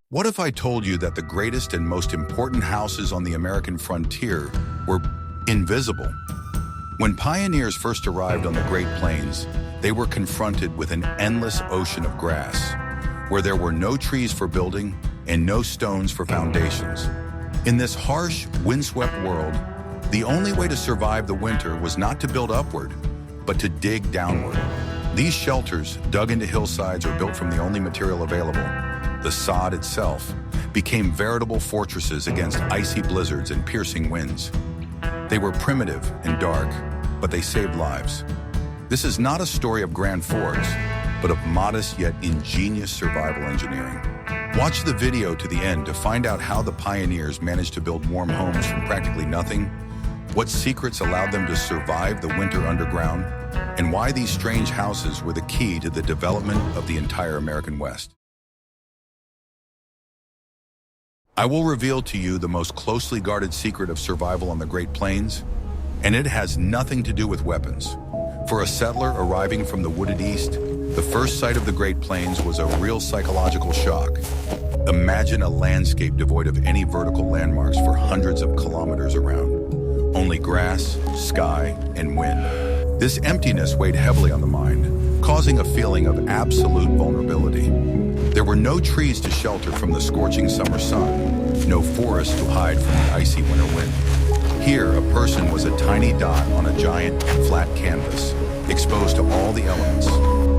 What if I told you that the greatest and most important houses on the American frontier were invisible? When pioneers first arrived on the Great Plains, they were confronted with an endless ocean of grass, where there were no trees for building and no stones for foundations. In this harsh, windswept world, the only way to survive the winter was not to build upward, but to dig downward. These shelters, dug into hillsides or built from the only material available, the sod itself, became veritable fortresses against icy blizzards and piercing winds. They were primitive and dark, but they saved lives. This is not a story of grand forts, but of modest yet ingenious survival engineering. Watch the video to the end to find out how the pioneers managed to build warm homes from practically nothing, what secrets allowed them to survive the winter underground, and why these strange houses were the key to the development of the entire American West. I will reveal to you the most closely guarded secret of survival on the Great Plains, and it has nothing to do with weapons. For a settler arriving from the wooded east, the first sight of the Great Plains was a real psychological shock. Imagine a landscape devoid of any vertical landmarks for hundreds of kilometers around. Only grass, sky, and wind. This emptiness weighed heavily on the mind, causing a feeling of absolute vulnerability. There were no trees to shelter from the scorching summer sun, no forest to hide from the icy winter wind. Here, a person was a tiny dot on a giant, flat canvas, exposed to all the elements.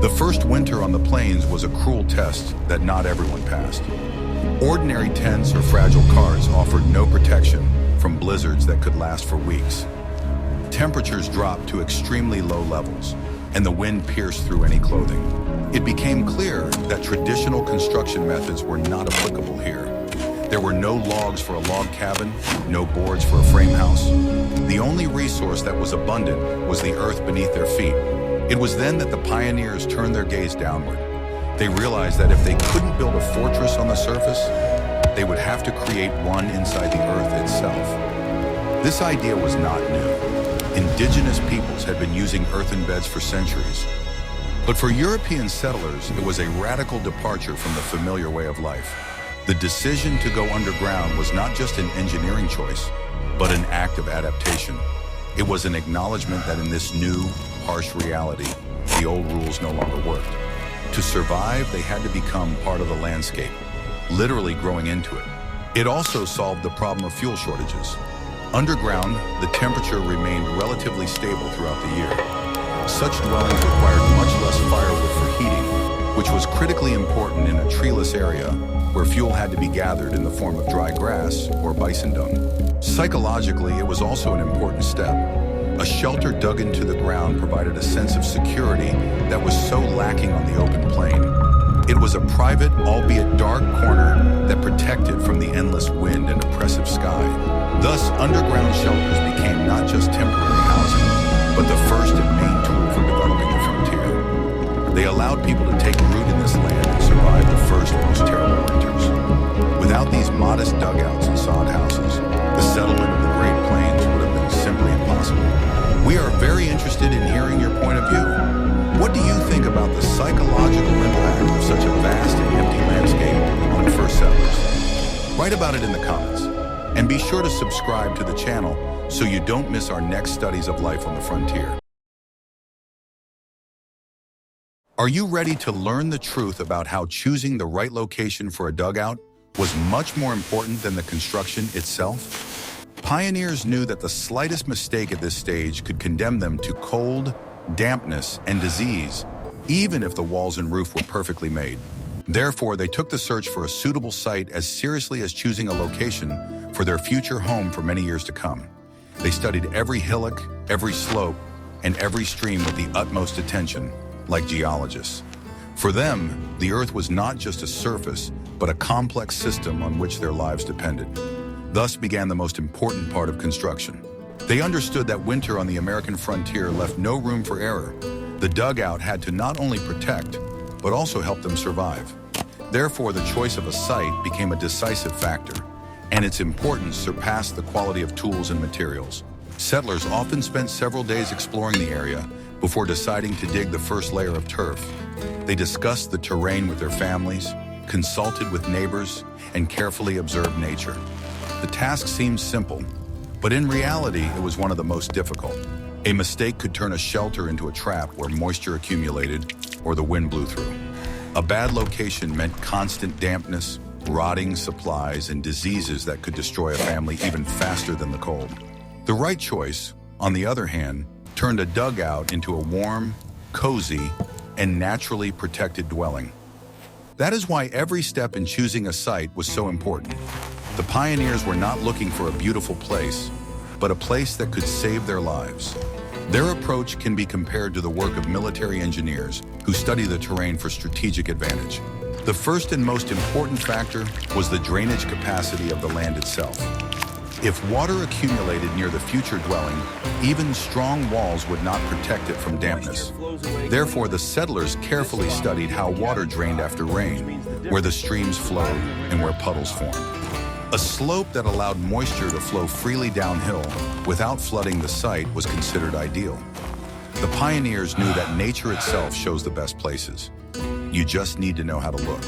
The first winter on the plains was a cruel test that not everyone passed. Ordinary tents or fragile cars offered no protection from blizzards that could last for weeks. Temperatures dropped to extremely low levels, and the wind pierced through any clothing. It became clear that traditional construction methods were not applicable here. There were no logs for a log cabin, no boards for a frame house. The only resource that was abundant was the earth beneath their feet. It was then that the pioneers turned their gaze downward. They realized that if they couldn't build a fortress on the surface, they would have to create one inside the earth itself. This idea was not new. Indigenous peoples had been using earthen beds for centuries. But for European settlers, it was a radical departure from the familiar way of life. The decision to go underground was not just an engineering choice, but an act of adaptation. It was an acknowledgement that in this new, harsh reality, the old rules no longer worked. To survive, they had to become part of the landscape, literally growing into it. It also solved the problem of fuel shortages. Underground, the temperature remained relatively stable throughout the year. Such dwellings required much less firewood for heating, which was critically important in a treeless area where fuel had to be gathered in the form of dry grass or bison dung. Psychologically, it was also an important step. A shelter dug into the ground provided a sense of security that was so lacking on the open plain. It was a private, albeit dark corner that protected from the endless wind and oppressive sky. Thus, underground shelters became not just temporary housing, but the first and main tool for developing the frontier. They allowed people to take root in this land and survive the first, most terrible winters. Without these modest dugouts and sod houses, the settlement of the Great Plains would have been simply impossible. We are very interested in hearing your point of view. What do you think about the psychological impact of such a vast and empty landscape on the first settlers? Write about it in the comments. And be sure to subscribe to the channel so you don't miss our next studies of life on the frontier. Are you ready to learn the truth about how choosing the right location for a dugout was much more important than the construction itself? Pioneers knew that the slightest mistake at this stage could condemn them to cold, dampness, and disease, even if the walls and roof were perfectly made. Therefore, they took the search for a suitable site as seriously as choosing a location for their future home for many years to come. They studied every hillock, every slope, and every stream with the utmost attention, like geologists. For them, the earth was not just a surface, but a complex system on which their lives depended. Thus began the most important part of construction. They understood that winter on the American frontier left no room for error. The dugout had to not only protect, but also help them survive. Therefore, the choice of a site became a decisive factor, and its importance surpassed the quality of tools and materials. Settlers often spent several days exploring the area before deciding to dig the first layer of turf. They discussed the terrain with their families, consulted with neighbors, and carefully observed nature. The task seemed simple, but in reality, it was one of the most difficult. A mistake could turn a shelter into a trap where moisture accumulated or the wind blew through. A bad location meant constant dampness, rotting supplies, and diseases that could destroy a family even faster than the cold. The right choice, on the other hand, turned a dugout into a warm, cozy, and naturally protected dwelling. That is why every step in choosing a site was so important. The pioneers were not looking for a beautiful place, but a place that could save their lives. Their approach can be compared to the work of military engineers who study the terrain for strategic advantage. The first and most important factor was the drainage capacity of the land itself. If water accumulated near the future dwelling, even strong walls would not protect it from dampness. Therefore, the settlers carefully studied how water drained after rain, where the streams flowed and where puddles formed. A slope that allowed moisture to flow freely downhill without flooding the site was considered ideal. The pioneers knew that nature itself shows the best places. You just need to know how to look.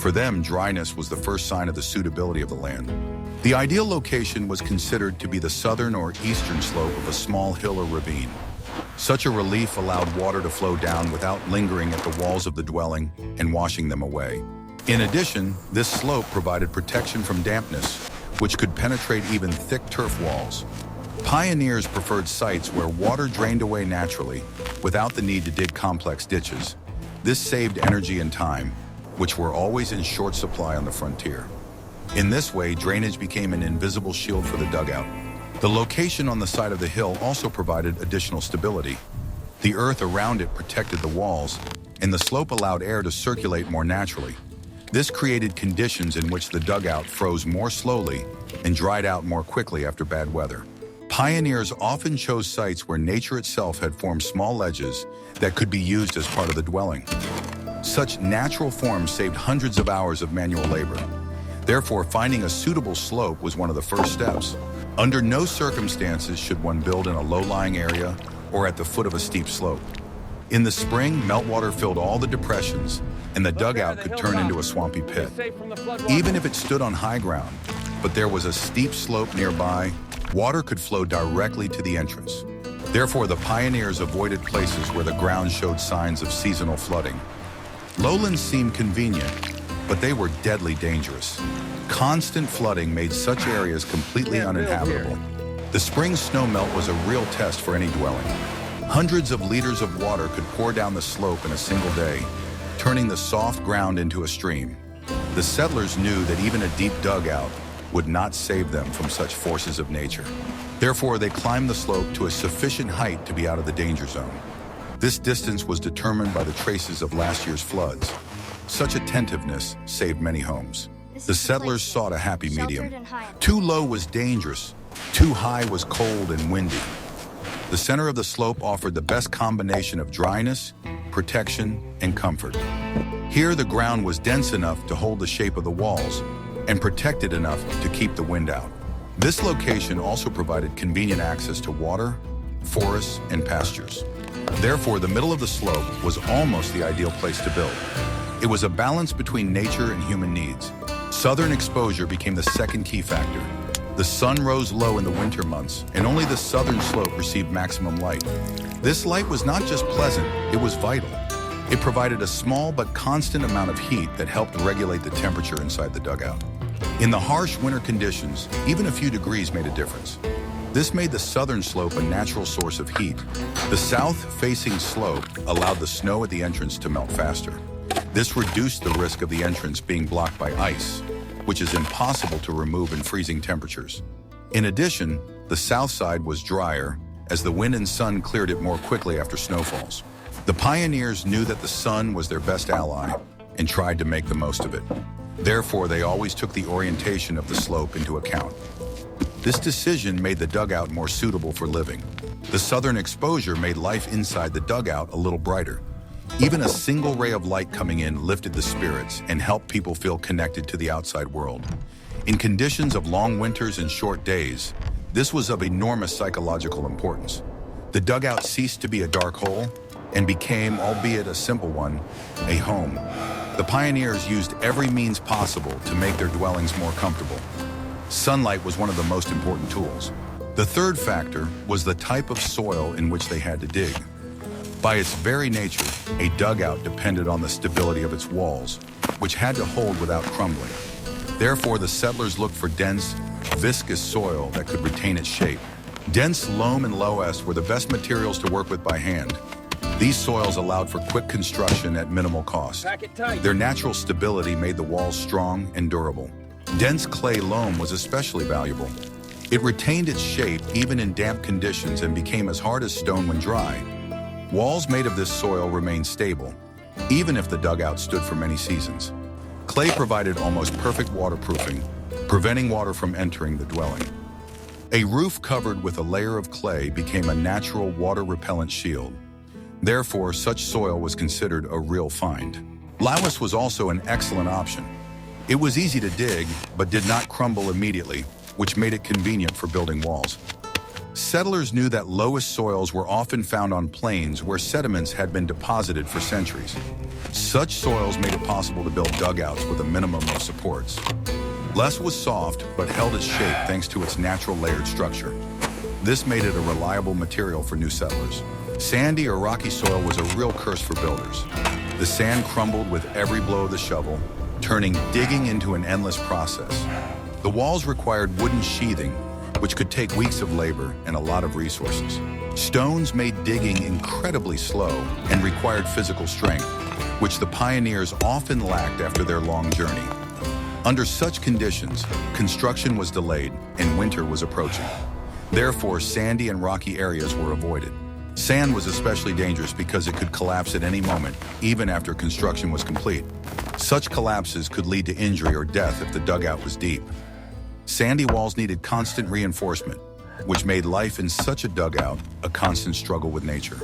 For them, dryness was the first sign of the suitability of the land. The ideal location was considered to be the southern or eastern slope of a small hill or ravine. Such a relief allowed water to flow down without lingering at the walls of the dwelling and washing them away. In addition, this slope provided protection from dampness, which could penetrate even thick turf walls. Pioneers preferred sites where water drained away naturally, without the need to dig complex ditches. This saved energy and time, which were always in short supply on the frontier. In this way, drainage became an invisible shield for the dugout. The location on the side of the hill also provided additional stability. The earth around it protected the walls, and the slope allowed air to circulate more naturally. This created conditions in which the dugout froze more slowly and dried out more quickly after bad weather. Pioneers often chose sites where nature itself had formed small ledges that could be used as part of the dwelling. Such natural forms saved hundreds of hours of manual labor. Therefore, finding a suitable slope was one of the first steps. Under no circumstances should one build in a low-lying area or at the foot of a steep slope. In the spring, meltwater filled all the depressions, and the dugout could turn into a swampy pit. Even if it stood on high ground, but there was a steep slope nearby, water could flow directly to the entrance. Therefore, the pioneers avoided places where the ground showed signs of seasonal flooding. Lowlands seemed convenient, but they were deadly dangerous. Constant flooding made such areas completely uninhabitable. The spring snowmelt was a real test for any dwelling. Hundreds of liters of water could pour down the slope in a single day, turning the soft ground into a stream. The settlers knew that even a deep dugout would not save them from such forces of nature. Therefore, they climbed the slope to a sufficient height to be out of the danger zone. This distance was determined by the traces of last year's floods. Such attentiveness saved many homes. The settlers sought a happy medium. Too low was dangerous, too high was cold and windy. The center of the slope offered the best combination of dryness, protection, and comfort. Here, the ground was dense enough to hold the shape of the walls and protected enough to keep the wind out. This location also provided convenient access to water, forests, and pastures. Therefore, the middle of the slope was almost the ideal place to build. It was a balance between nature and human needs. Southern exposure became the second key factor. The sun rose low in the winter months, and only the southern slope received maximum light. This light was not just pleasant, it was vital. It provided a small but constant amount of heat that helped regulate the temperature inside the dugout. In the harsh winter conditions, even a few degrees made a difference. This made the southern slope a natural source of heat. The south-facing slope allowed the snow at the entrance to melt faster. This reduced the risk of the entrance being blocked by ice, which is impossible to remove in freezing temperatures. In addition, the south side was drier, as the wind and sun cleared it more quickly after snowfalls. The pioneers knew that the sun was their best ally and tried to make the most of it. Therefore, they always took the orientation of the slope into account. This decision made the dugout more suitable for living. The southern exposure made life inside the dugout a little brighter. Even a single ray of light coming in lifted the spirits and helped people feel connected to the outside world. In conditions of long winters and short days, this was of enormous psychological importance. The dugout ceased to be a dark hole and became, albeit a simple one, a home. The pioneers used every means possible to make their dwellings more comfortable. Sunlight was one of the most important tools. The third factor was the type of soil in which they had to dig. By its very nature, a dugout depended on the stability of its walls, which had to hold without crumbling. Therefore, the settlers looked for dense, viscous soil that could retain its shape. Dense loam and loess were the best materials to work with by hand. These soils allowed for quick construction at minimal cost. Their natural stability made the walls strong and durable. Dense clay loam was especially valuable. It retained its shape even in damp conditions and became as hard as stone when dry. Walls made of this soil remained stable, even if the dugout stood for many seasons. Clay provided almost perfect waterproofing, preventing water from entering the dwelling. A roof covered with a layer of clay became a natural water-repellent shield. Therefore, such soil was considered a real find. Loess was also an excellent option. It was easy to dig, but did not crumble immediately, which made it convenient for building walls. Settlers knew that loess soils were often found on plains where sediments had been deposited for centuries. Such soils made it possible to build dugouts with a minimum of supports. Loess was soft, but held its shape thanks to its natural layered structure. This made it a reliable material for new settlers. Sandy or rocky soil was a real curse for builders. The sand crumbled with every blow of the shovel, turning digging into an endless process. The walls required wooden sheathing, which could take weeks of labor and a lot of resources. Stones made digging incredibly slow and required physical strength, which the pioneers often lacked after their long journey. Under such conditions, construction was delayed and winter was approaching. Therefore, sandy and rocky areas were avoided. Sand was especially dangerous because it could collapse at any moment, even after construction was complete. Such collapses could lead to injury or death if the dugout was deep. Sandy walls needed constant reinforcement, which made life in such a dugout a constant struggle with nature.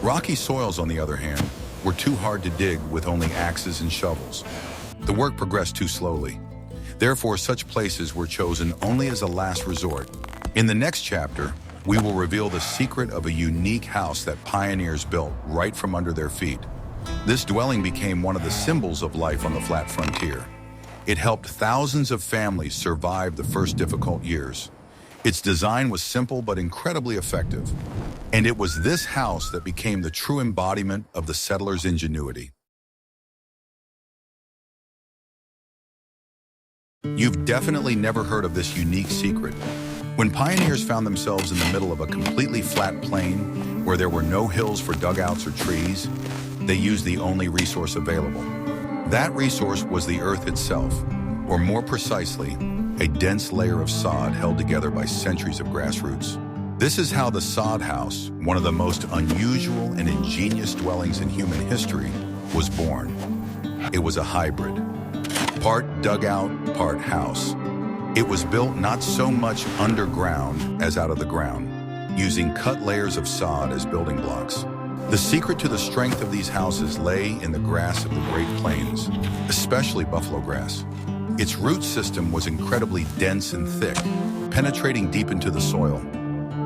Rocky soils, on the other hand, were too hard to dig with only axes and shovels. The work progressed too slowly. Therefore, such places were chosen only as a last resort. In the next chapter, we will reveal the secret of a unique house that pioneers built right from under their feet. This dwelling became one of the symbols of life on the flat frontier. It helped thousands of families survive the first difficult years. Its design was simple but incredibly effective. And it was this house that became the true embodiment of the settlers' ingenuity. You've definitely never heard of this unique secret. When pioneers found themselves in the middle of a completely flat plain where there were no hills for dugouts or trees, they used the only resource available. That resource was the earth itself, or more precisely, a dense layer of sod held together by centuries of grass roots. This is how the sod house, one of the most unusual and ingenious dwellings in human history, was born. It was a hybrid, part dugout, part house. It was built not so much underground as out of the ground, using cut layers of sod as building blocks. The secret to the strength of these houses lay in the grass of the Great Plains, especially buffalo grass. Its root system was incredibly dense and thick, penetrating deep into the soil.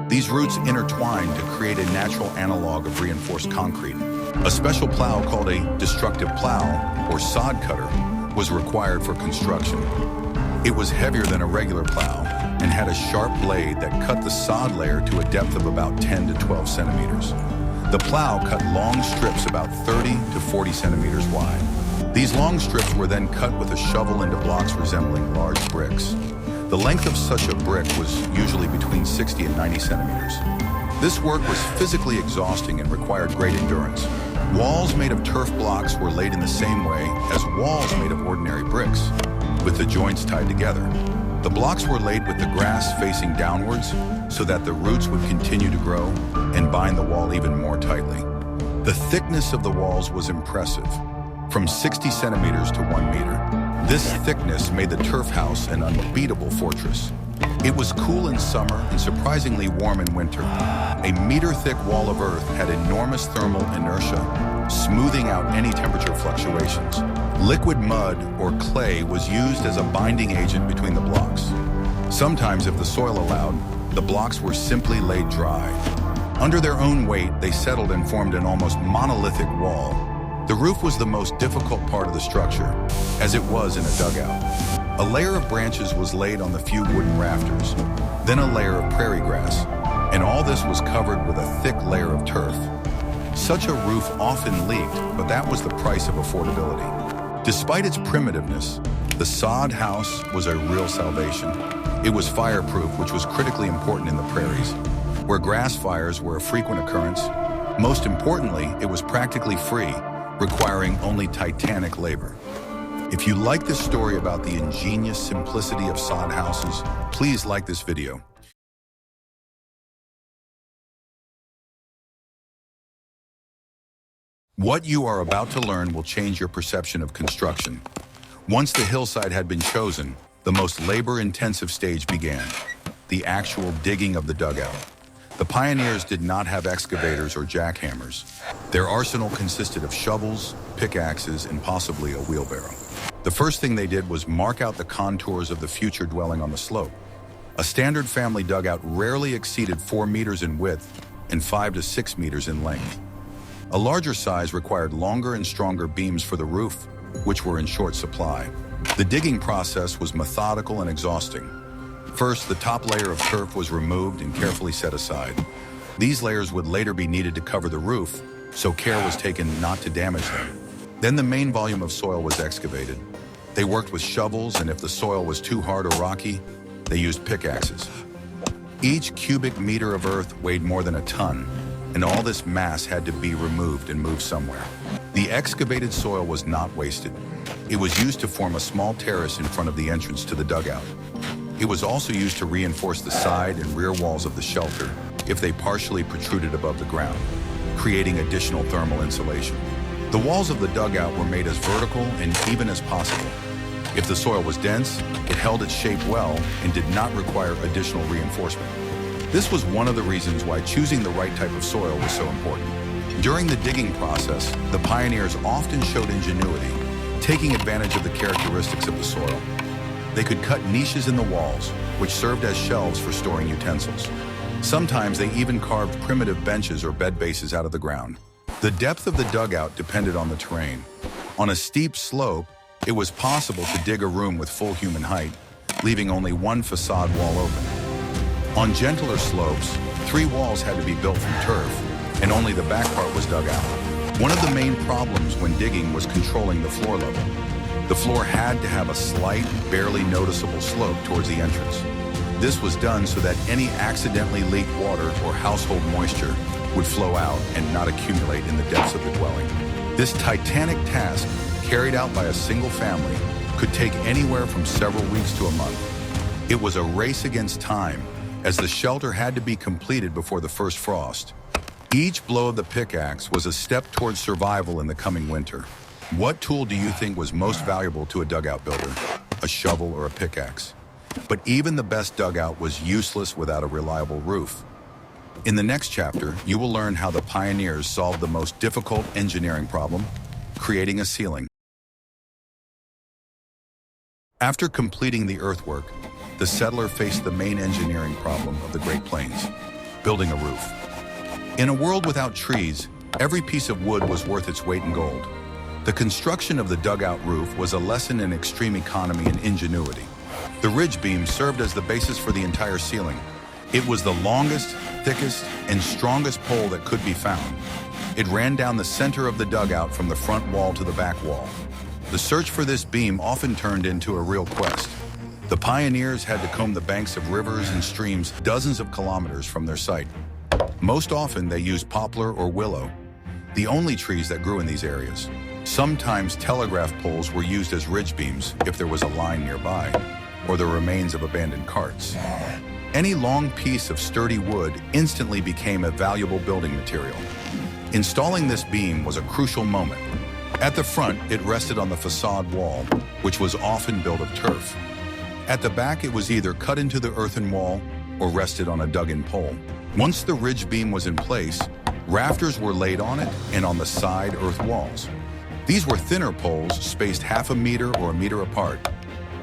These roots intertwined to create a natural analog of reinforced concrete. A special plow called a destructive plow, or sod cutter, was required for construction. It was heavier than a regular plow and had a sharp blade that cut the sod layer to a depth of about 10 to 12 centimeters. The plow cut long strips about 30 to 40 centimeters wide. These long strips were then cut with a shovel into blocks resembling large bricks. The length of such a brick was usually between 60 and 90 centimeters. This work was physically exhausting and required great endurance. Walls made of turf blocks were laid in the same way as walls made of ordinary bricks, with the joints tied together. The blocks were laid with the grass facing downwards so that the roots would continue to grow and bind the wall even more tightly. The thickness of the walls was impressive, from 60 centimeters to 1 meter. This thickness made the turf house an unbeatable fortress. It was cool in summer and surprisingly warm in winter. A meter-thick wall of earth had enormous thermal inertia, smoothing out any temperature fluctuations. Liquid mud or clay was used as a binding agent between the blocks. Sometimes, if the soil allowed, the blocks were simply laid dry. Under their own weight, they settled and formed an almost monolithic wall. The roof was the most difficult part of the structure, as it was in a dugout. A layer of branches was laid on the few wooden rafters, then a layer of prairie grass, and all this was covered with a thick layer of turf. Such a roof often leaked, but that was the price of affordability. Despite its primitiveness, the sod house was a real salvation. It was fireproof, which was critically important in the prairies, where grass fires were a frequent occurrence. Most importantly, it was practically free, requiring only titanic labor. If you like this story about the ingenious simplicity of sod houses, please like this video. What you are about to learn will change your perception of construction. Once the hillside had been chosen, the most labor-intensive stage began, the actual digging of the dugout. The pioneers did not have excavators or jackhammers. Their arsenal consisted of shovels, pickaxes, and possibly a wheelbarrow. The first thing they did was mark out the contours of the future dwelling on the slope. A standard family dugout rarely exceeded 4 meters in width and 5 to 6 meters in length. A larger size required longer and stronger beams for the roof, which were in short supply. The digging process was methodical and exhausting. First, the top layer of turf was removed and carefully set aside. These layers would later be needed to cover the roof, so care was taken not to damage them. Then the main volume of soil was excavated. They worked with shovels, and if the soil was too hard or rocky, they used pickaxes. Each cubic meter of earth weighed more than a ton, and all this mass had to be removed and moved somewhere. The excavated soil was not wasted. It was used to form a small terrace in front of the entrance to the dugout. It was also used to reinforce the side and rear walls of the shelter if they partially protruded above the ground, creating additional thermal insulation. The walls of the dugout were made as vertical and even as possible. If the soil was dense, it held its shape well and did not require additional reinforcement. This was one of the reasons why choosing the right type of soil was so important. During the digging process, the pioneers often showed ingenuity, taking advantage of the characteristics of the soil. They could cut niches in the walls, which served as shelves for storing utensils. Sometimes they even carved primitive benches or bed bases out of the ground. The depth of the dugout depended on the terrain. On a steep slope, it was possible to dig a room with full human height, leaving only one facade wall open. On gentler slopes, 3 walls had to be built from turf, and only the back part was dug out. One of the main problems when digging was controlling the floor level. The floor had to have a slight, barely noticeable slope towards the entrance. This was done so that any accidentally leaked water or household moisture would flow out and not accumulate in the depths of the dwelling. This titanic task, carried out by a single family, could take anywhere from several weeks to a month. It was a race against time, as the shelter had to be completed before the first frost. Each blow of the pickaxe was a step towards survival in the coming winter. What tool do you think was most valuable to a dugout builder? A shovel or a pickaxe? But even the best dugout was useless without a reliable roof. In the next chapter, you will learn how the pioneers solved the most difficult engineering problem, creating a ceiling. After completing the earthwork, the settler faced the main engineering problem of the Great Plains, building a roof. In a world without trees, every piece of wood was worth its weight in gold. The construction of the dugout roof was a lesson in extreme economy and ingenuity. The ridge beam served as the basis for the entire ceiling. It was the longest, thickest, and strongest pole that could be found. It ran down the center of the dugout from the front wall to the back wall. The search for this beam often turned into a real quest. The pioneers had to comb the banks of rivers and streams dozens of kilometers from their site. Most often they used poplar or willow, the only trees that grew in these areas. Sometimes telegraph poles were used as ridge beams if there was a line nearby, or the remains of abandoned carts. Any long piece of sturdy wood instantly became a valuable building material. Installing this beam was a crucial moment. At the front, it rested on the facade wall, which was often built of turf. At the back, it was either cut into the earthen wall or rested on a dug-in pole. Once the ridge beam was in place, rafters were laid on it and on the side earth walls. These were thinner poles spaced half a meter or a meter apart.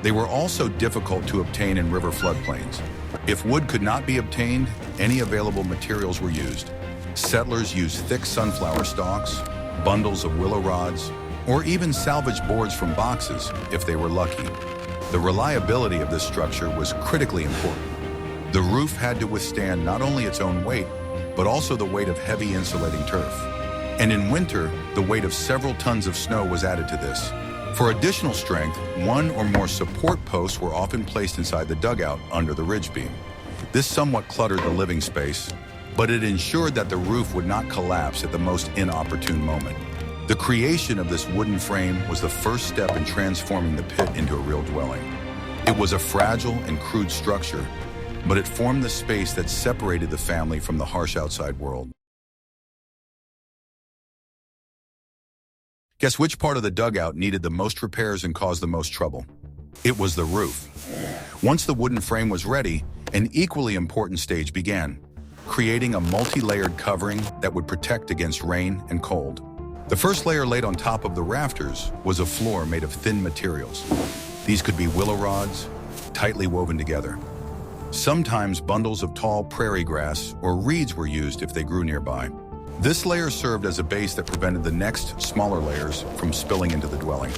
They were also difficult to obtain in river floodplains. If wood could not be obtained, any available materials were used. Settlers used thick sunflower stalks, bundles of willow rods, or even salvaged boards from boxes if they were lucky. The reliability of this structure was critically important. The roof had to withstand not only its own weight, but also the weight of heavy insulating turf. And in winter, the weight of several tons of snow was added to this. For additional strength, one or more support posts were often placed inside the dugout under the ridge beam. This somewhat cluttered the living space, but it ensured that the roof would not collapse at the most inopportune moment. The creation of this wooden frame was the first step in transforming the pit into a real dwelling. It was a fragile and crude structure, but it formed the space that separated the family from the harsh outside world. Guess which part of the dugout needed the most repairs and caused the most trouble? It was the roof. Once the wooden frame was ready, an equally important stage began, creating a multi-layered covering that would protect against rain and cold. The first layer laid on top of the rafters was a floor made of thin materials. These could be willow rods, tightly woven together. Sometimes bundles of tall prairie grass or reeds were used if they grew nearby. This layer served as a base that prevented the next, smaller layers from spilling into the dwelling.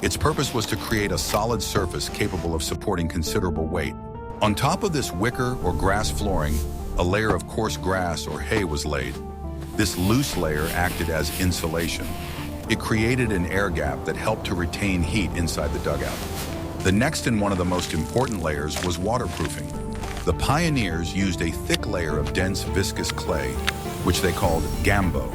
Its purpose was to create a solid surface capable of supporting considerable weight. On top of this wicker or grass flooring, a layer of coarse grass or hay was laid. This loose layer acted as insulation. It created an air gap that helped to retain heat inside the dugout. The next and one of the most important layers was waterproofing. The pioneers used a thick layer of dense viscous clay, which they called gambo.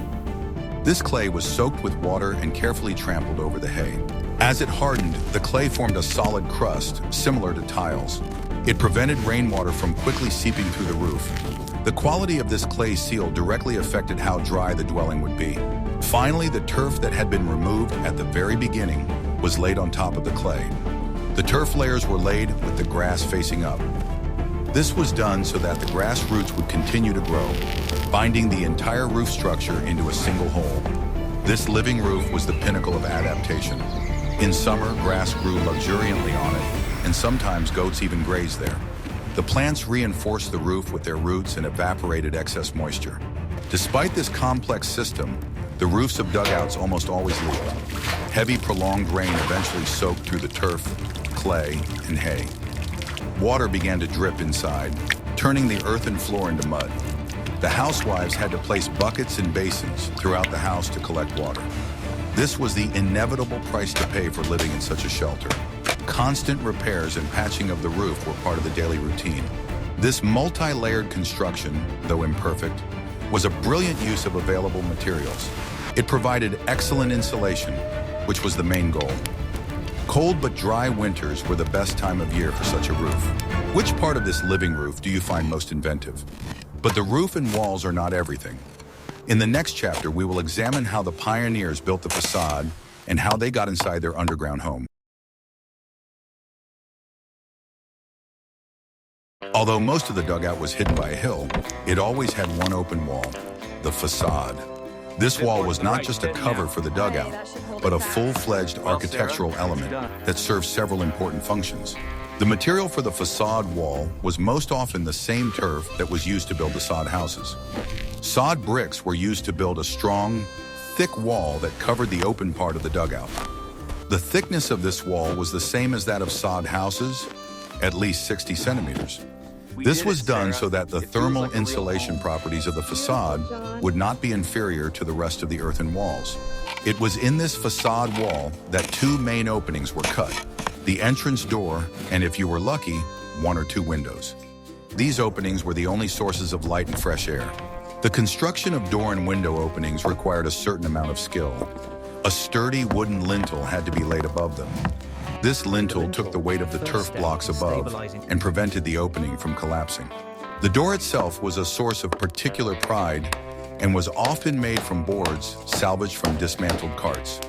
This clay was soaked with water and carefully trampled over the hay. As it hardened, the clay formed a solid crust, similar to tiles. It prevented rainwater from quickly seeping through the roof. The quality of this clay seal directly affected how dry the dwelling would be. Finally, the turf that had been removed at the very beginning was laid on top of the clay. The turf layers were laid with the grass facing up. This was done so that the grass roots would continue to grow, binding the entire roof structure into a single hole. This living roof was the pinnacle of adaptation. In summer, grass grew luxuriantly on it, and sometimes goats even grazed there. The plants reinforced the roof with their roots and evaporated excess moisture. Despite this complex system, the roofs of dugouts almost always leaked. Heavy, prolonged rain eventually soaked through the turf, clay, and hay. Water began to drip inside, turning the earthen floor into mud. The housewives had to place buckets and basins throughout the house to collect water. This was the inevitable price to pay for living in such a shelter. Constant repairs and patching of the roof were part of the daily routine. This multi-layered construction, though imperfect, was a brilliant use of available materials. It provided excellent insulation, which was the main goal. Cold but dry winters were the best time of year for such a roof. Which part of this living roof do you find most inventive? But the roof and walls are not everything. In the next chapter, we will examine how the pioneers built the facade and how they got inside their underground home. Although most of the dugout was hidden by a hill, it always had one open wall, the facade. This wall was not just a cover for the dugout, but a full-fledged architectural element that served several important functions. The material for the facade wall was most often the same turf that was used to build the sod houses. Sod bricks were used to build a strong, thick wall that covered the open part of the dugout. The thickness of this wall was the same as that of sod houses, at least 60 centimeters. This was done so that the thermal insulation properties of the facade would not be inferior to the rest of the earthen walls. It was in this facade wall that two main openings were cut, the entrance door, and if you were lucky, one or two windows. These openings were the only sources of light and fresh air. The construction of door and window openings required a certain amount of skill. A sturdy wooden lintel had to be laid above them. This lintel took the weight of the turf blocks above and prevented the opening from collapsing. The door itself was a source of particular pride and was often made from boards salvaged from dismantled carts.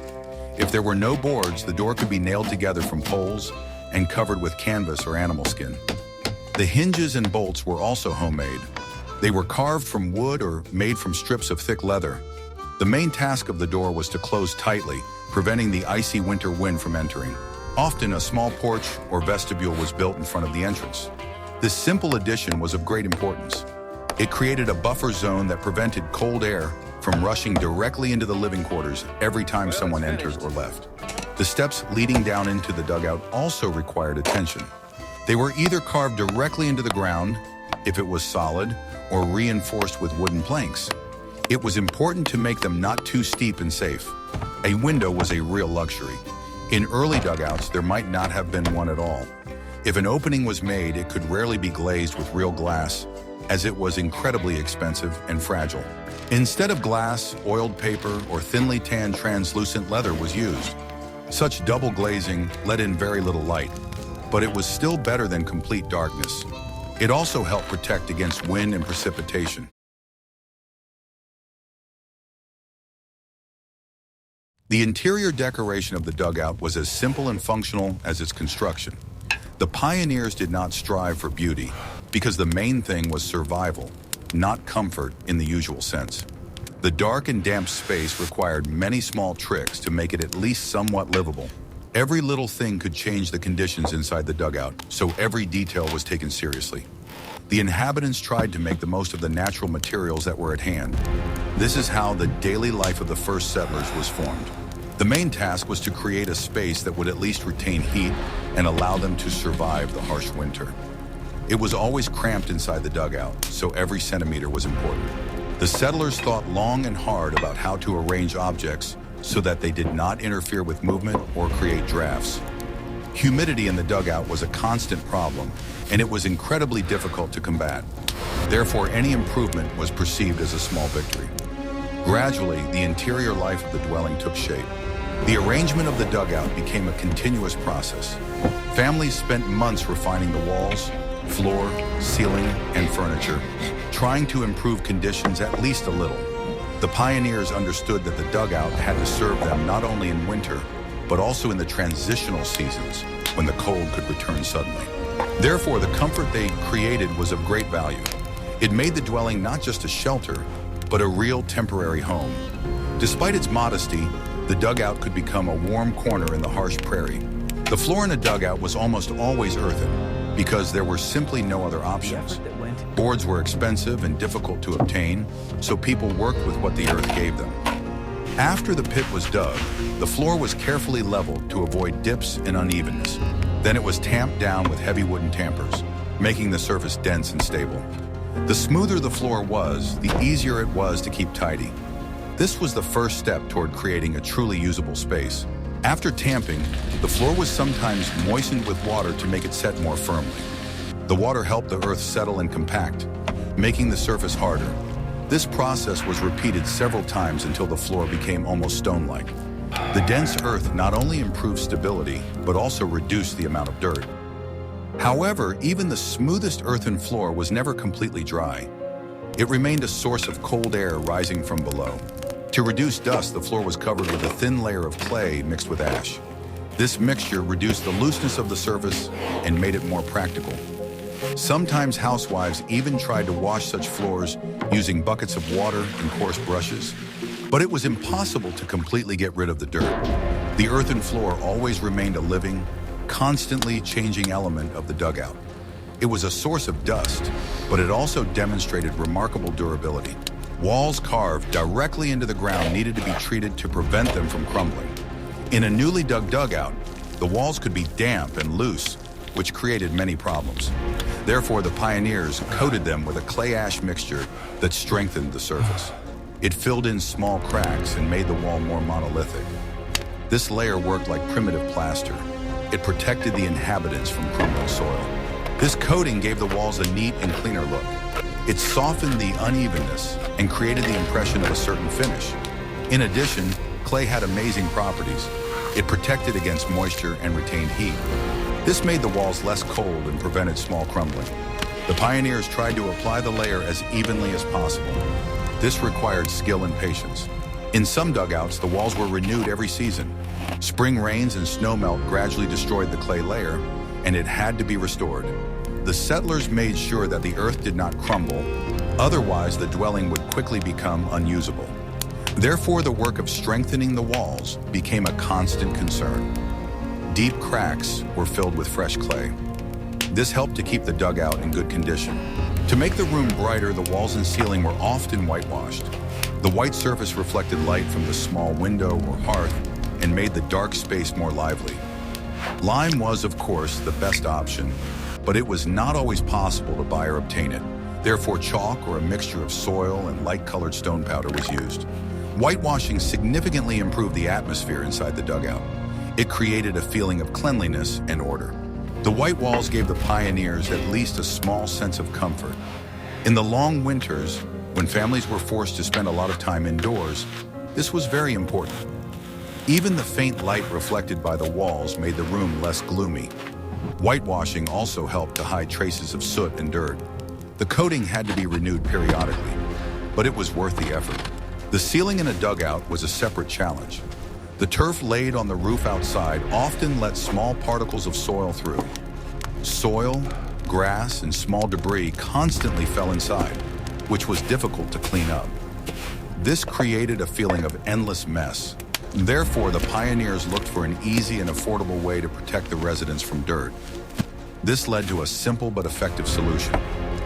If there were no boards, the door could be nailed together from poles and covered with canvas or animal skin. The hinges and bolts were also homemade. They were carved from wood or made from strips of thick leather. The main task of the door was to close tightly, preventing the icy winter wind from entering. Often a small porch or vestibule was built in front of the entrance. This simple addition was of great importance. It created a buffer zone that prevented cold air from rushing directly into the living quarters every time someone entered or left. The steps leading down into the dugout also required attention. They were either carved directly into the ground, if it was solid, or reinforced with wooden planks. It was important to make them not too steep and safe. A window was a real luxury. In early dugouts, there might not have been one at all. If an opening was made, it could rarely be glazed with real glass, as it was incredibly expensive and fragile. Instead of glass, oiled paper, or thinly tanned translucent leather was used. Such double glazing let in very little light, but it was still better than complete darkness. It also helped protect against wind and precipitation. The interior decoration of the dugout was as simple and functional as its construction. The pioneers did not strive for beauty, because the main thing was survival, not comfort in the usual sense. The dark and damp space required many small tricks to make it at least somewhat livable. Every little thing could change the conditions inside the dugout, so every detail was taken seriously. The inhabitants tried to make the most of the natural materials that were at hand. This is how the daily life of the first settlers was formed. The main task was to create a space that would at least retain heat and allow them to survive the harsh winter. It was always cramped inside the dugout, so every centimeter was important. The settlers thought long and hard about how to arrange objects so that they did not interfere with movement or create drafts. Humidity in the dugout was a constant problem, and it was incredibly difficult to combat. Therefore, any improvement was perceived as a small victory. Gradually, the interior life of the dwelling took shape. The arrangement of the dugout became a continuous process. Families spent months refining the walls, floor, ceiling, and furniture, trying to improve conditions at least a little. The pioneers understood that the dugout had to serve them not only in winter, but also in the transitional seasons when the cold could return suddenly. Therefore, the comfort they created was of great value. It made the dwelling not just a shelter, but a real temporary home. Despite its modesty, the dugout could become a warm corner in the harsh prairie. The floor in a dugout was almost always earthen, because there were simply no other options. Boards were expensive and difficult to obtain, so people worked with what the earth gave them. After the pit was dug, the floor was carefully leveled to avoid dips and unevenness. Then it was tamped down with heavy wooden tampers, making the surface dense and stable. The smoother the floor was, the easier it was to keep tidy. This was the first step toward creating a truly usable space. After tamping, the floor was sometimes moistened with water to make it set more firmly. The water helped the earth settle and compact, making the surface harder. This process was repeated several times until the floor became almost stone-like. The dense earth not only improved stability, but also reduced the amount of dirt. However, even the smoothest earthen floor was never completely dry. It remained a source of cold air rising from below. To reduce dust, the floor was covered with a thin layer of clay mixed with ash. This mixture reduced the looseness of the surface and made it more practical. Sometimes housewives even tried to wash such floors using buckets of water and coarse brushes. But it was impossible to completely get rid of the dirt. The earthen floor always remained a living, constantly changing element of the dugout. It was a source of dust, but it also demonstrated remarkable durability. Walls carved directly into the ground needed to be treated to prevent them from crumbling. In a newly dug dugout, the walls could be damp and loose, which created many problems. Therefore, the pioneers coated them with a clay ash mixture that strengthened the surface. It filled in small cracks and made the wall more monolithic. This layer worked like primitive plaster. It protected the inhabitants from crumbling soil. This coating gave the walls a neat and cleaner look. It softened the unevenness and created the impression of a certain finish. In addition, clay had amazing properties. It protected against moisture and retained heat. This made the walls less cold and prevented small crumbling. The pioneers tried to apply the layer as evenly as possible. This required skill and patience. In some dugouts, the walls were renewed every season. Spring rains and snowmelt gradually destroyed the clay layer, and it had to be restored. The settlers made sure that the earth did not crumble, otherwise the dwelling would quickly become unusable. Therefore, the work of strengthening the walls became a constant concern. Deep cracks were filled with fresh clay. This helped to keep the dugout in good condition. To make the room brighter, the walls and ceiling were often whitewashed. The white surface reflected light from the small window or hearth and made the dark space more lively. Lime was, of course, the best option, but it was not always possible to buy or obtain it. Therefore, chalk or a mixture of soil and light-colored stone powder was used. Whitewashing significantly improved the atmosphere inside the dugout. It created a feeling of cleanliness and order. The white walls gave the pioneers at least a small sense of comfort. In the long winters, when families were forced to spend a lot of time indoors, this was very important. Even the faint light reflected by the walls made the room less gloomy. Whitewashing also helped to hide traces of soot and dirt. The coating had to be renewed periodically, but it was worth the effort. The ceiling in a dugout was a separate challenge. The turf laid on the roof outside often let small particles of soil through. Soil, grass, and small debris constantly fell inside, which was difficult to clean up. This created a feeling of endless mess. Therefore, the pioneers looked for an easy and affordable way to protect the residents from dirt. This led to a simple but effective solution.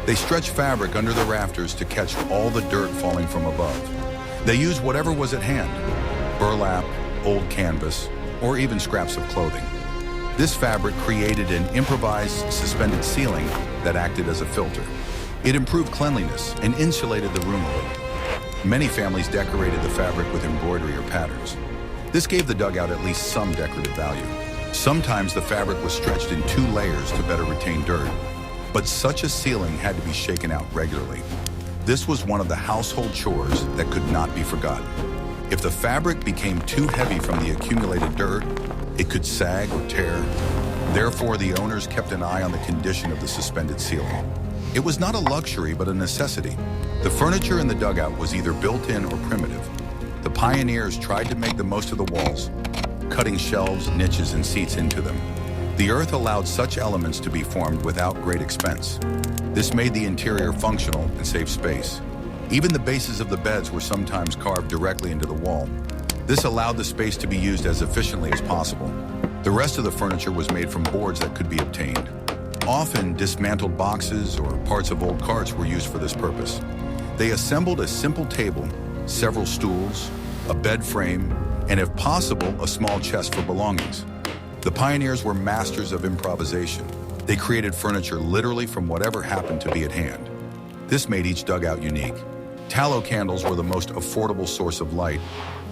They stretched fabric under the rafters to catch all the dirt falling from above. They used whatever was at hand: burlap, old canvas, or even scraps of clothing. This fabric created an improvised suspended ceiling that acted as a filter. It improved cleanliness and insulated the room a little. Many families decorated the fabric with embroidery or patterns. This gave the dugout at least some decorative value. Sometimes the fabric was stretched in 2 layers to better retain dirt, but such a ceiling had to be shaken out regularly. This was one of the household chores that could not be forgotten. If the fabric became too heavy from the accumulated dirt, it could sag or tear. Therefore, the owners kept an eye on the condition of the suspended ceiling. It was not a luxury, but a necessity. The furniture in the dugout was either built-in or primitive. The pioneers tried to make the most of the walls, cutting shelves, niches, and seats into them. The earth allowed such elements to be formed without great expense. This made the interior functional and saved space. Even the bases of the beds were sometimes carved directly into the wall. This allowed the space to be used as efficiently as possible. The rest of the furniture was made from boards that could be obtained. Often, dismantled boxes or parts of old carts were used for this purpose. They assembled a simple table, several stools, a bed frame, and if possible, a small chest for belongings. The pioneers were masters of improvisation. They created furniture literally from whatever happened to be at hand. This made each dugout unique. Tallow candles were the most affordable source of light.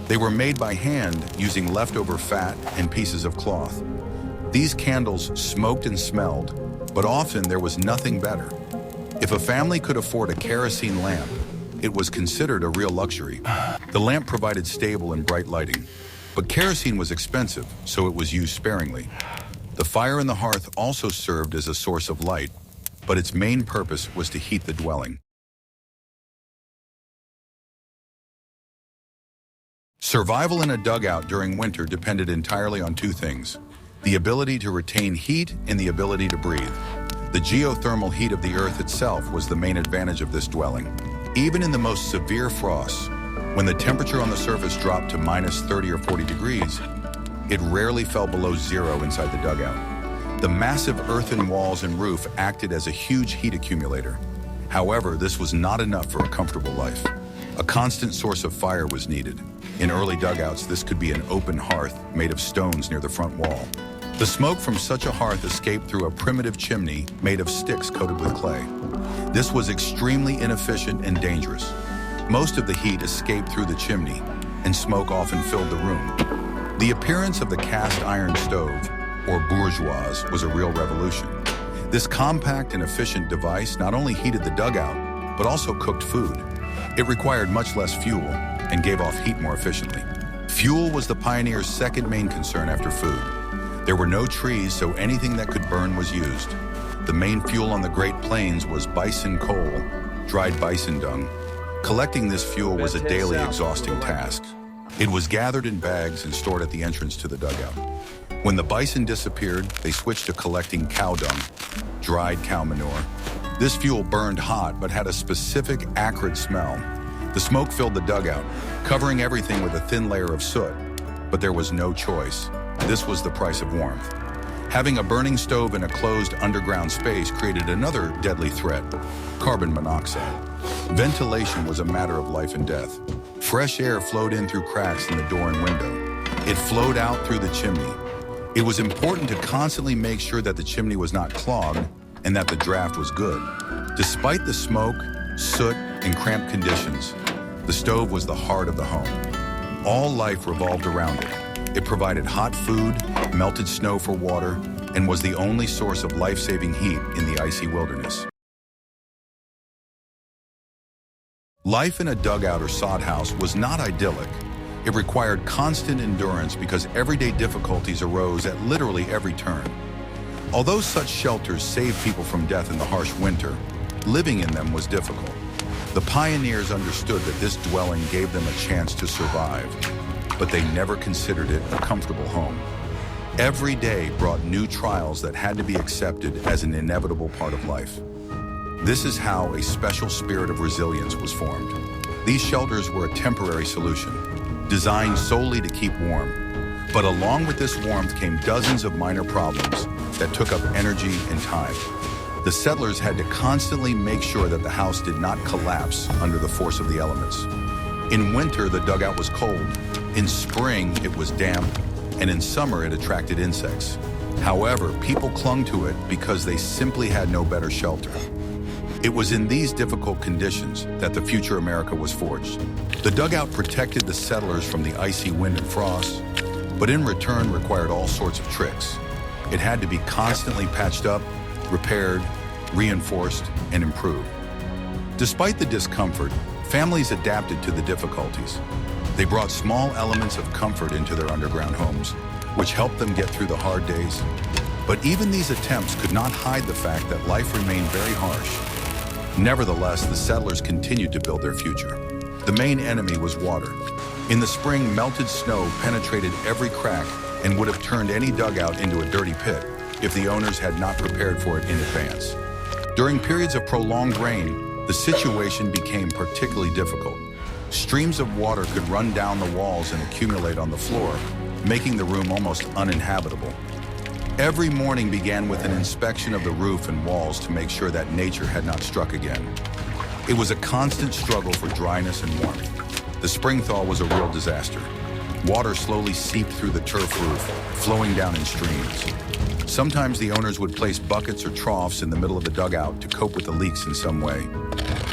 They were made by hand using leftover fat and pieces of cloth. These candles smoked and smelled, but often there was nothing better. If a family could afford a kerosene lamp, it was considered a real luxury. The lamp provided stable and bright lighting, but kerosene was expensive, so it was used sparingly. The fire in the hearth also served as a source of light, but its main purpose was to heat the dwelling. Survival in a dugout during winter depended entirely on 2 things: the ability to retain heat and the ability to breathe. The geothermal heat of the earth itself was the main advantage of this dwelling. Even in the most severe frosts, when the temperature on the surface dropped to minus 30 or 40 degrees, it rarely fell below 0 inside the dugout. The massive earthen walls and roof acted as a huge heat accumulator. However, this was not enough for a comfortable life. A constant source of fire was needed. In early dugouts, this could be an open hearth made of stones near the front wall. The smoke from such a hearth escaped through a primitive chimney made of sticks coated with clay. This was extremely inefficient and dangerous. Most of the heat escaped through the chimney, and smoke often filled the room. The appearance of the cast iron stove, or bourgeoise, was a real revolution. This compact and efficient device not only heated the dugout, but also cooked food. It required much less fuel and gave off heat more efficiently. Fuel was the pioneers' second main concern after food. There were no trees, so anything that could burn was used. The main fuel on the Great Plains was bison coal, dried bison dung. Collecting this fuel was a daily exhausting task. It was gathered in bags and stored at the entrance to the dugout. When the bison disappeared, they switched to collecting cow dung, dried cow manure. This fuel burned hot but had a specific acrid smell. The smoke filled the dugout, covering everything with a thin layer of soot. But there was no choice. This was the price of warmth. Having a burning stove in a closed underground space created another deadly threat: carbon monoxide. Ventilation was a matter of life and death. Fresh air flowed in through cracks in the door and window. It flowed out through the chimney. It was important to constantly make sure that the chimney was not clogged and that the draft was good. Despite the smoke, soot, and cramped conditions, the stove was the heart of the home. All life revolved around it. It provided hot food, melted snow for water, and was the only source of life-saving heat in the icy wilderness. Life in a dugout or sod house was not idyllic. It required constant endurance because everyday difficulties arose at literally every turn. Although such shelters saved people from death in the harsh winter, living in them was difficult. The pioneers understood that this dwelling gave them a chance to survive, but they never considered it a comfortable home. Every day brought new trials that had to be accepted as an inevitable part of life. This is how a special spirit of resilience was formed. These shelters were a temporary solution, designed solely to keep warm. But along with this warmth came dozens of minor problems that took up energy and time. The settlers had to constantly make sure that the house did not collapse under the force of the elements. In winter, the dugout was cold. In spring, it was damp. And in summer, it attracted insects. However, people clung to it because they simply had no better shelter. It was in these difficult conditions that the future America was forged. The dugout protected the settlers from the icy wind and frost, but in return required all sorts of tricks. It had to be constantly patched up, repaired, reinforced, and improved. Despite the discomfort, families adapted to the difficulties. They brought small elements of comfort into their underground homes, which helped them get through the hard days. But even these attempts could not hide the fact that life remained very harsh. Nevertheless, the settlers continued to build their future. The main enemy was water. In the spring, melted snow penetrated every crack and would have turned any dugout into a dirty pit if the owners had not prepared for it in advance. During periods of prolonged rain, the situation became particularly difficult. Streams of water could run down the walls and accumulate on the floor, making the room almost uninhabitable. Every morning began with an inspection of the roof and walls to make sure that nature had not struck again. It was a constant struggle for dryness and warmth. The spring thaw was a real disaster. Water slowly seeped through the turf roof, flowing down in streams. Sometimes the owners would place buckets or troughs in the middle of the dugout to cope with the leaks in some way.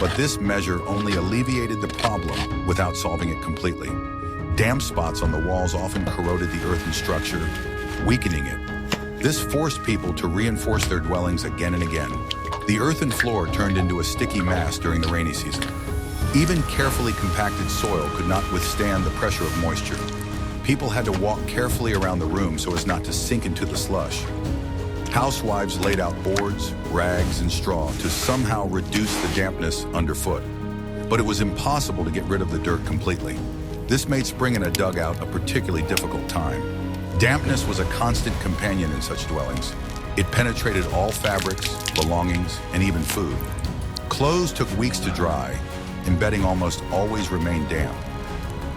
But this measure only alleviated the problem without solving it completely. Damp spots on the walls often corroded the earthen structure, weakening it. This forced people to reinforce their dwellings again and again. The earthen floor turned into a sticky mass during the rainy season. Even carefully compacted soil could not withstand the pressure of moisture. People had to walk carefully around the room so as not to sink into the slush. Housewives laid out boards, rags, and straw to somehow reduce the dampness underfoot. But it was impossible to get rid of the dirt completely. This made spring in a dugout a particularly difficult time. Dampness was a constant companion in such dwellings. It penetrated all fabrics, belongings, and even food. Clothes took weeks to dry, and bedding almost always remained damp.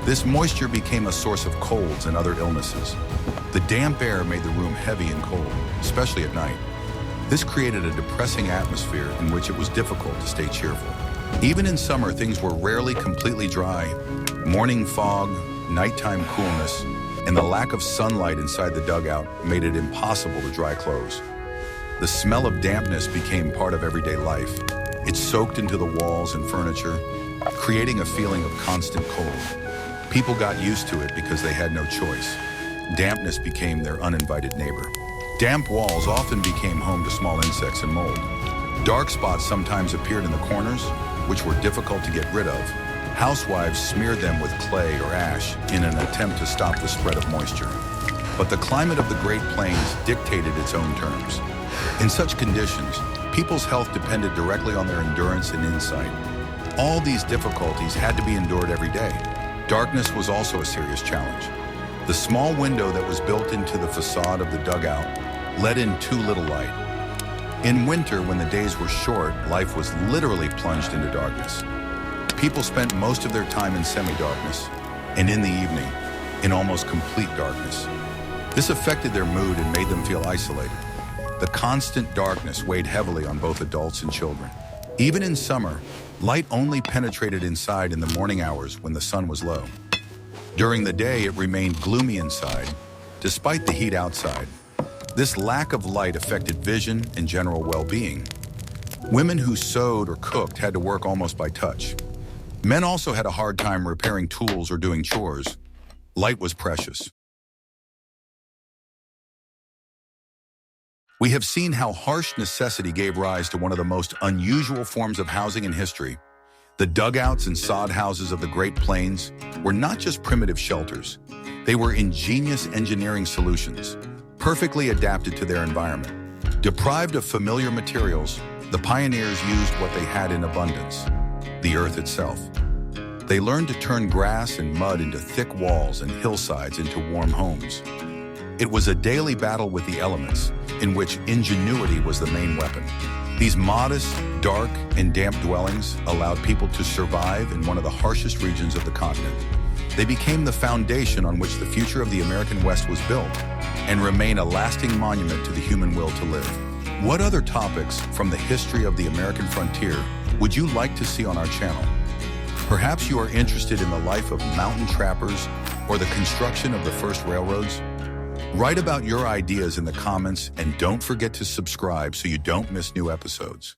This moisture became a source of colds and other illnesses. The damp air made the room heavy and cold, especially at night. This created a depressing atmosphere in which it was difficult to stay cheerful. Even in summer, things were rarely completely dry. Morning fog, nighttime coolness, and the lack of sunlight inside the dugout made it impossible to dry clothes. The smell of dampness became part of everyday life. It soaked into the walls and furniture, creating a feeling of constant cold. People got used to it because they had no choice. Dampness became their uninvited neighbor. Damp walls often became home to small insects and mold. Dark spots sometimes appeared in the corners, which were difficult to get rid of. Housewives smeared them with clay or ash in an attempt to stop the spread of moisture. But the climate of the Great Plains dictated its own terms. In such conditions, people's health depended directly on their endurance and insight. All these difficulties had to be endured every day. Darkness was also a serious challenge. The small window that was built into the facade of the dugout let in too little light. In winter, when the days were short, life was literally plunged into darkness. People spent most of their time in semi-darkness, and in the evening, in almost complete darkness. This affected their mood and made them feel isolated. The constant darkness weighed heavily on both adults and children. Even in summer, Light only penetrated inside in the morning hours when the sun was low. During the day, it remained gloomy inside, despite the heat outside. This lack of light affected vision and general well-being. Women who sewed or cooked had to work almost by touch. Men also had a hard time repairing tools or doing chores. Light was precious. We have seen how harsh necessity gave rise to one of the most unusual forms of housing in history. The dugouts and sod houses of the Great Plains were not just primitive shelters. They were ingenious engineering solutions, perfectly adapted to their environment. Deprived of familiar materials, the pioneers used what they had in abundance, the earth itself. They learned to turn grass and mud into thick walls and hillsides into warm homes. It was a daily battle with the elements, in which ingenuity was the main weapon. These modest, dark, and damp dwellings allowed people to survive in one of the harshest regions of the continent. They became the foundation on which the future of the American West was built, and remain a lasting monument to the human will to live. What other topics from the history of the American frontier would you like to see on our channel? Perhaps you are interested in the life of mountain trappers or the construction of the first railroads? Write about your ideas in the comments and don't forget to subscribe so you don't miss new episodes.